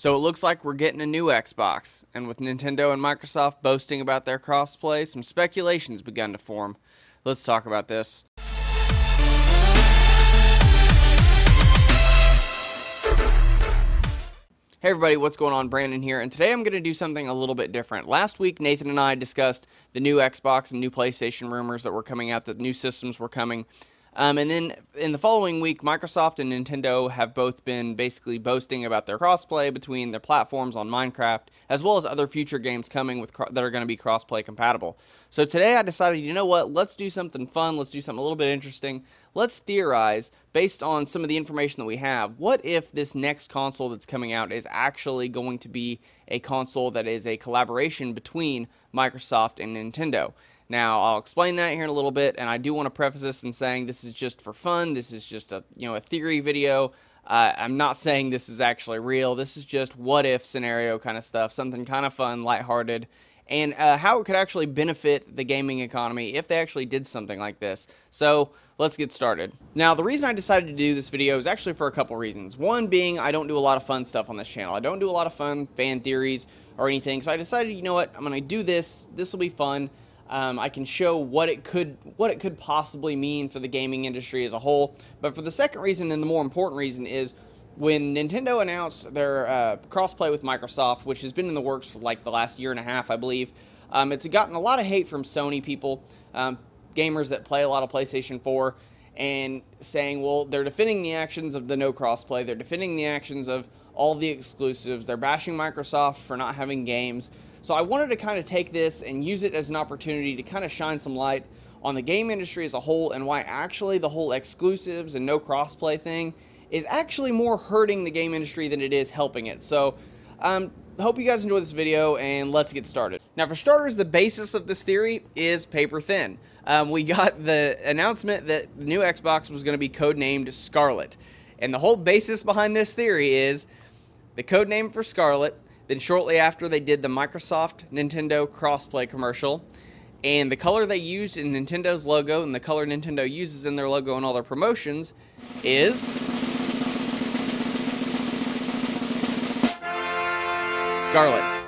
So it looks like we're getting a new Xbox, and with Nintendo and Microsoft boasting about their crossplay, some speculation's begun to form. Let's talk about this. Hey everybody, what's going on? Brandon here, and today I'm going to do something a little bit different. Last week, Nathan and I discussed the new Xbox and new PlayStation rumors that were coming out, that new systems were coming. And then in the following week, Microsoft and Nintendo have both been basically boasting about their crossplay between their platforms on Minecraft, as well as other future games coming that are going to be crossplay compatible. So today I decided, you know what, let's do something fun, let's do something a little bit interesting. Let's theorize, based on some of the information that we have, what if this next console that's coming out is actually going to be a console that is a collaboration between Microsoft and Nintendo? Now, I'll explain that here in a little bit, and I do want to preface this in saying this is just for fun. This is just a theory video. I'm not saying this is actually real. This is just what if scenario kind of stuff, something kind of fun, lighthearted, and how it could actually benefit the gaming economy if they actually did something like this. So let's get started. Now, the reason I decided to do this video is actually for a couple reasons. One being I don't do a lot of fun stuff on this channel. I don't do a lot of fun fan theories or anything. So I decided, you know what, I'm going to do this. This will be fun. I can show what it could possibly mean for the gaming industry as a whole. But for the second reason, and the more important reason, is when Nintendo announced their crossplay with Microsoft, which has been in the works for like the last year and a half, I believe. It's gotten a lot of hate from Sony people, gamers that play a lot of PlayStation 4, and saying, well, they're defending the actions of the no crossplay, they're defending the actions of all the exclusives, they're bashing Microsoft for not having games. So I wanted to kind of take this and use it as an opportunity to kind of shine some light on the game industry as a whole, and why actually the whole exclusives and no crossplay thing is actually more hurting the game industry than it is helping it. So hope you guys enjoy this video, and let's get started. Now, for starters, the basis of this theory is paper thin. We got the announcement that the new Xbox was going to be codenamed Scarlett, and the whole basis behind this theory is the codename for Scarlett. Then shortly after, they did the Microsoft Nintendo crossplay commercial, and the color they used in Nintendo's logo and the color Nintendo uses in their logo and all their promotions is Scarlet.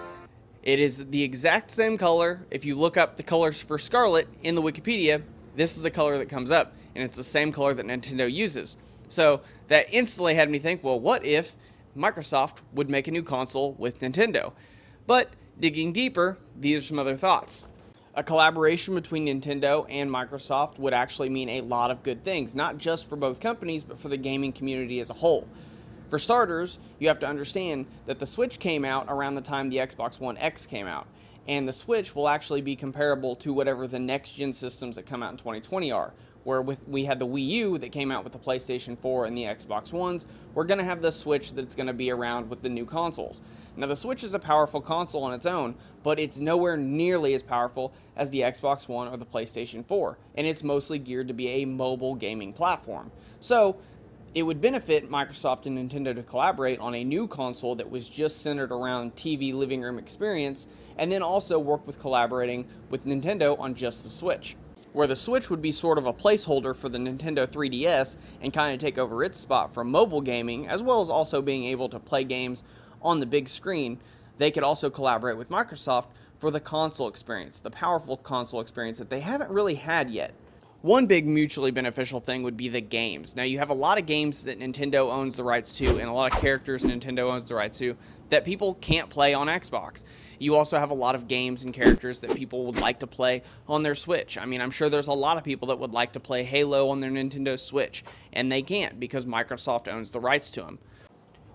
It is the exact same color. If you look up the colors for Scarlet in the Wikipedia, this is the color that comes up, and it's the same color that Nintendo uses. So that instantly had me think, well, what if Microsoft would make a new console with Nintendo? But digging deeper, these are some other thoughts. A collaboration between Nintendo and Microsoft would actually mean a lot of good things, not just for both companies, but for the gaming community as a whole. For starters, you have to understand that the Switch came out around the time the Xbox One X came out, and the Switch will actually be comparable to whatever the next-gen systems that come out in 2020 are. Where we had the Wii U that came out with the PlayStation 4 and the Xbox Ones, we're going to have the Switch that's going to be around with the new consoles. Now, the Switch is a powerful console on its own, but it's nowhere nearly as powerful as the Xbox One or the PlayStation 4, and it's mostly geared to be a mobile gaming platform. So it would benefit Microsoft and Nintendo to collaborate on a new console that was just centered around TV living room experience, and then also work with collaborating with Nintendo on just the Switch, where the Switch would be sort of a placeholder for the Nintendo 3DS and kind of take over its spot from mobile gaming, as well as also being able to play games on the big screen. They could also collaborate with Microsoft for the console experience, the powerful console experience that they haven't really had yet. One big mutually beneficial thing would be the games. Now, you have a lot of games that Nintendo owns the rights to, and a lot of characters Nintendo owns the rights to, that people can't play on Xbox. You also have a lot of games and characters that people would like to play on their Switch. I mean, I'm sure there's a lot of people that would like to play Halo on their Nintendo Switch, and they can't because Microsoft owns the rights to them.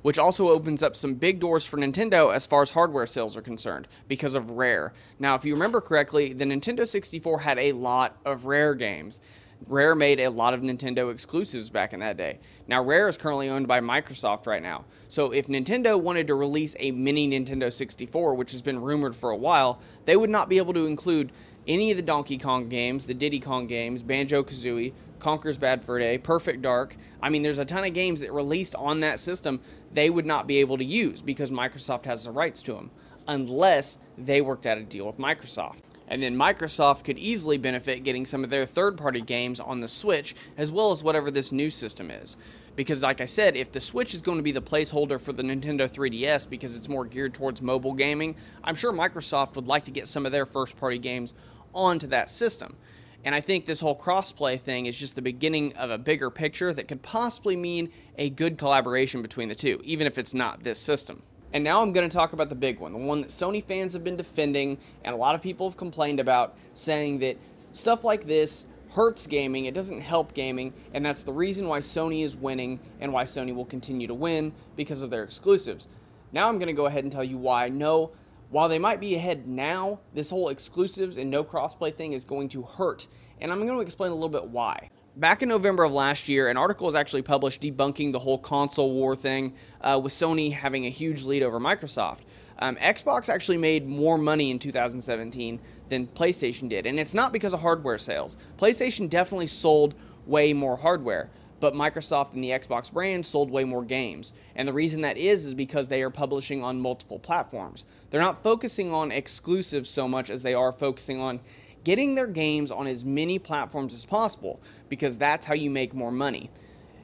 Which also opens up some big doors for Nintendo as far as hardware sales are concerned, because of Rare. Now, if you remember correctly, the Nintendo 64 had a lot of Rare games. Rare made a lot of Nintendo exclusives back in that day. Now, Rare is currently owned by Microsoft right now. So if Nintendo wanted to release a mini Nintendo 64, which has been rumored for a while, they would not be able to include any of the Donkey Kong games, the Diddy Kong games, Banjo-Kazooie, Conker's Bad Fur Day, Perfect Dark. I mean, there's a ton of games that released on that system they would not be able to use because Microsoft has the rights to them, unless they worked out a deal with Microsoft. And then Microsoft could easily benefit getting some of their third-party games on the Switch, as well as whatever this new system is. Because like I said, if the Switch is going to be the placeholder for the Nintendo 3DS because it's more geared towards mobile gaming, I'm sure Microsoft would like to get some of their first-party games onto that system. And I think this whole crossplay thing is just the beginning of a bigger picture that could possibly mean a good collaboration between the two, even if it's not this system. And now I'm going to talk about the big one, the one that Sony fans have been defending and a lot of people have complained about, saying that stuff like this hurts gaming, it doesn't help gaming, and that's the reason why Sony is winning and why Sony will continue to win, because of their exclusives. Now I'm going to go ahead and tell you why. No, while they might be ahead now, this whole exclusives and no crossplay thing is going to hurt, and I'm going to explain a little bit why. Back in November of last year, an article was actually published debunking the whole console war thing, with Sony having a huge lead over Microsoft. Xbox actually made more money in 2017 than PlayStation did, and it's not because of hardware sales. PlayStation definitely sold way more hardware, but Microsoft and the Xbox brand sold way more games. And the reason that is because they are publishing on multiple platforms. They're not focusing on exclusives so much as they are focusing on getting their games on as many platforms as possible, because that's how you make more money.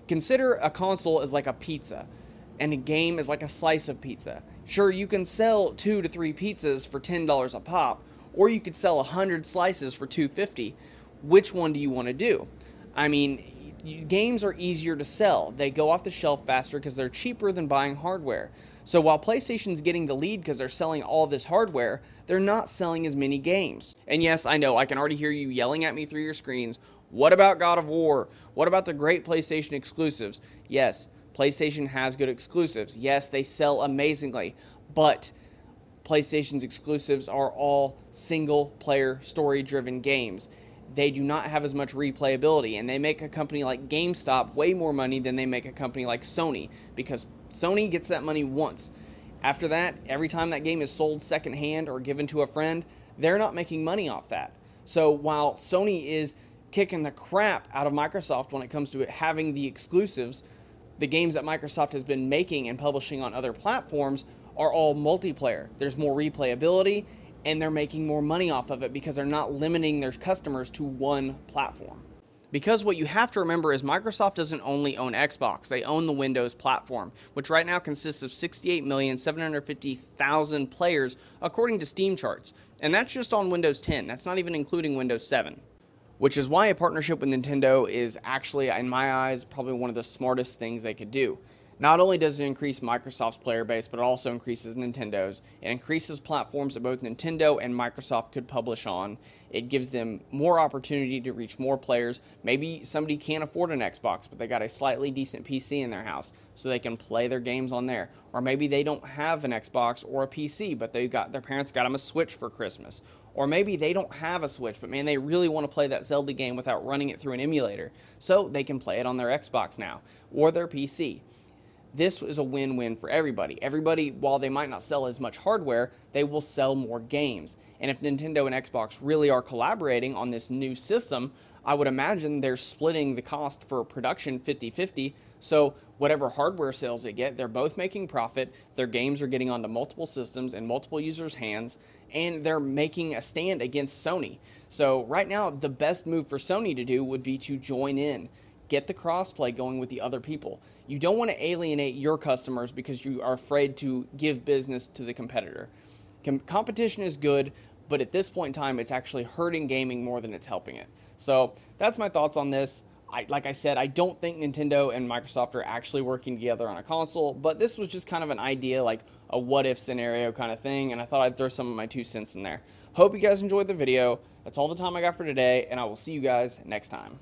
Consider a console as like a pizza, and a game is like a slice of pizza. Sure, you can sell 2 to 3 pizzas for $10 a pop, or you could sell 100 slices for $2.50. Which one do you want to do? I mean, games are easier to sell. They go off the shelf faster because they're cheaper than buying hardware. So while PlayStation's getting the lead because they're selling all this hardware, they're not selling as many games. And yes, I know, I can already hear you yelling at me through your screens. What about God of War? What about the great PlayStation exclusives? Yes, PlayStation has good exclusives. Yes, they sell amazingly, but PlayStation's exclusives are all single-player, story-driven games. They do not have as much replayability, and they make a company like GameStop way more money than they make a company like Sony, because Sony gets that money once. After that, every time that game is sold secondhand or given to a friend, they're not making money off that. So while Sony is kicking the crap out of Microsoft when it comes to it having the exclusives, the games that Microsoft has been making and publishing on other platforms are all multiplayer. There's more replayability, and they're making more money off of it because they're not limiting their customers to one platform. Because what you have to remember is Microsoft doesn't only own Xbox, they own the Windows platform, which right now consists of 68,750,000 players according to Steam charts. And that's just on Windows 10, that's not even including Windows 7. Which is why a partnership with Nintendo is actually, in my eyes, probably one of the smartest things they could do. Not only does it increase Microsoft's player base, but it also increases Nintendo's. It increases platforms that both Nintendo and Microsoft could publish on. It gives them more opportunity to reach more players. Maybe somebody can't afford an Xbox, but they got a slightly decent PC in their house, so they can play their games on there. Or maybe they don't have an Xbox or a PC, but their parents got them a Switch for Christmas. Or maybe they don't have a Switch, but man, they really want to play that Zelda game without running it through an emulator. So they can play it on their Xbox now, or their PC. This is a win-win for everybody. Everybody, while they might not sell as much hardware, they will sell more games. And if Nintendo and Xbox really are collaborating on this new system, I would imagine they're splitting the cost for production 50-50. So whatever hardware sales they get, they're both making profit, their games are getting onto multiple systems and multiple users' hands, and they're making a stand against Sony. So right now, the best move for Sony to do would be to join in. Get the crossplay going with the other people. You don't want to alienate your customers because you are afraid to give business to the competitor. Competition is good, but at this point in time, it's actually hurting gaming more than it's helping it. So that's my thoughts on this. Like I said, I don't think Nintendo and Microsoft are actually working together on a console, but this was just kind of an idea, like a what-if scenario kind of thing, and I thought I'd throw some of my 2 cents in there. Hope you guys enjoyed the video. That's all the time I got for today, and I will see you guys next time.